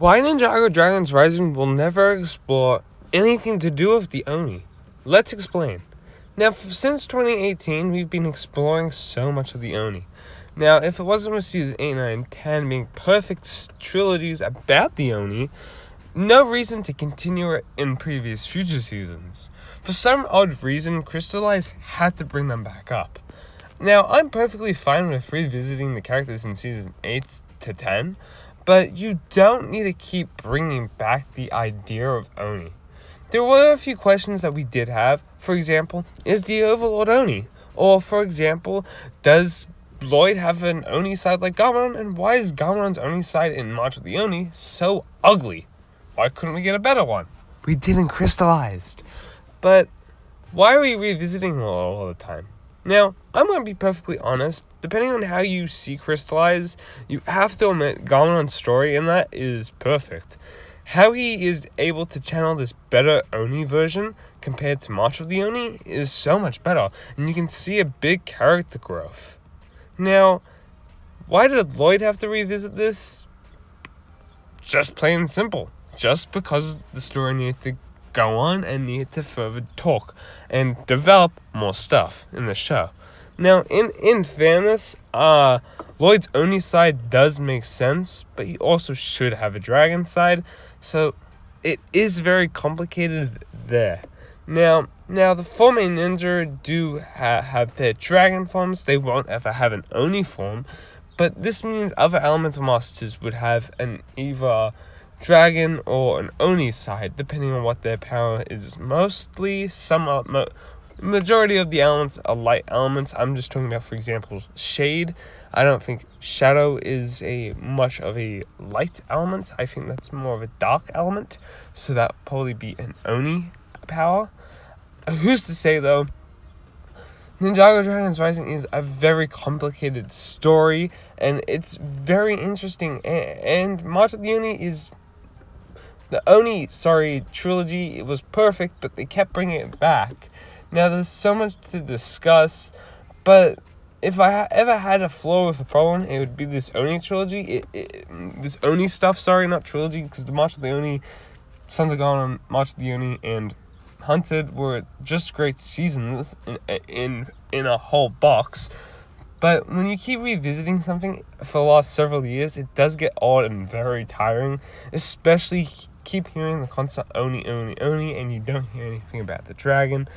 Why Ninjago Dragons Rising will never explore anything to do with the Oni. Let's explain. Now, since 2018, we've been exploring so much of the Oni. Now, if it wasn't for Season 8, 9, 10 being perfect trilogies about the Oni, no reason to continue it in previous future seasons. For some odd reason, Crystallize had to bring them back up. Now, I'm perfectly fine with revisiting the characters in Season 8 to 10, but you don't need to keep bringing back the idea of Oni. There were a few questions that we did have. For example, is the Overlord Oni? Or, for example, does Lloyd have an Oni side like Gameron? And why is Gameron's Oni side in March of the Oni so ugly? Why couldn't we get a better one? We didn't Crystallized. But why are we revisiting it all the time? Now, I'm going to be perfectly honest. Depending on how you see Crystallize, you have to admit Gameron's story in that is perfect. How he is able to channel this better Oni version compared to March of the Oni is so much better, and you can see a big character growth. Now, why did Lloyd have to revisit this? Just plain simple. Just because the story needed to go on and needed to further talk and develop more stuff in the show. Now, in fairness, Lloyd's Oni side does make sense, but he also should have a dragon side, so it is very complicated there. Now the four main ninja do have their dragon forms. They won't ever have an Oni form, but this means other elemental masters would have an either dragon or an Oni side, depending on what their power is. Mostly, majority of the elements are light elements. I'm just talking about, for example, shade. I don't think shadow is much of a light element. I think that's more of a dark element, so that would probably be an Oni power. Who's to say, though? Ninjago Dragons Rising is a very complicated story, and it's very interesting, and March of the Oni is the Oni, trilogy. It was perfect, but they kept bringing it back. Now, there's so much to discuss, but if I ever had a flaw with a problem, it would be this Oni trilogy. This Oni stuff, not trilogy, because the March of the Oni, Sons of Ganon, March of the Oni, and Hunted were just great seasons in a whole box. But when you keep revisiting something for the last several years, it does get odd and very tiring, especially keep hearing the constant Oni, and you don't hear anything about the dragon,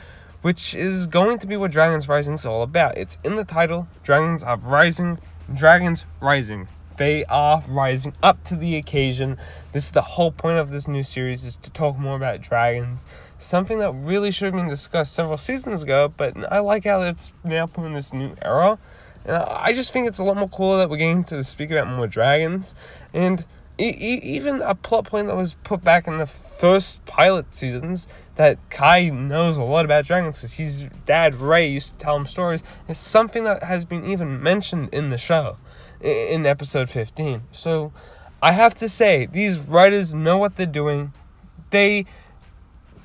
which is going to be what Dragons Rising is all about. It's in the title. Dragons are rising. Dragons rising. They are rising up to the occasion. This is the whole point of this new series, is to talk more about dragons. Something that really should have been discussed several seasons ago, but I like how it's now put in this new era. And I just think it's a lot more cooler that we're getting to speak about more dragons. And even a plot point that was put back in the first pilot seasons, that Kai knows a lot about dragons because his dad Ray used to tell him stories, is something that has been even mentioned in the show in episode 15. So I have to say, these writers know what they're doing. They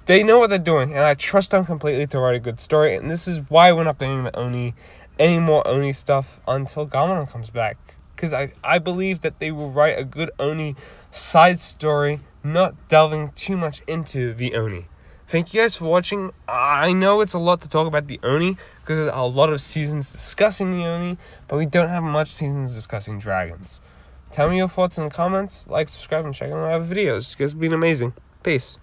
know what they're doing, and I trust them completely to write a good story. And this is why we're not getting any more Oni stuff until Gameron comes back. Because I believe that they will write a good Oni side story, not delving too much into the Oni. Thank you guys for watching. I know it's a lot to talk about the Oni, because there's a lot of seasons discussing the Oni, but we don't have much seasons discussing dragons. Tell me your thoughts in the comments, like, subscribe, and check out my other videos. You guys have been amazing. Peace.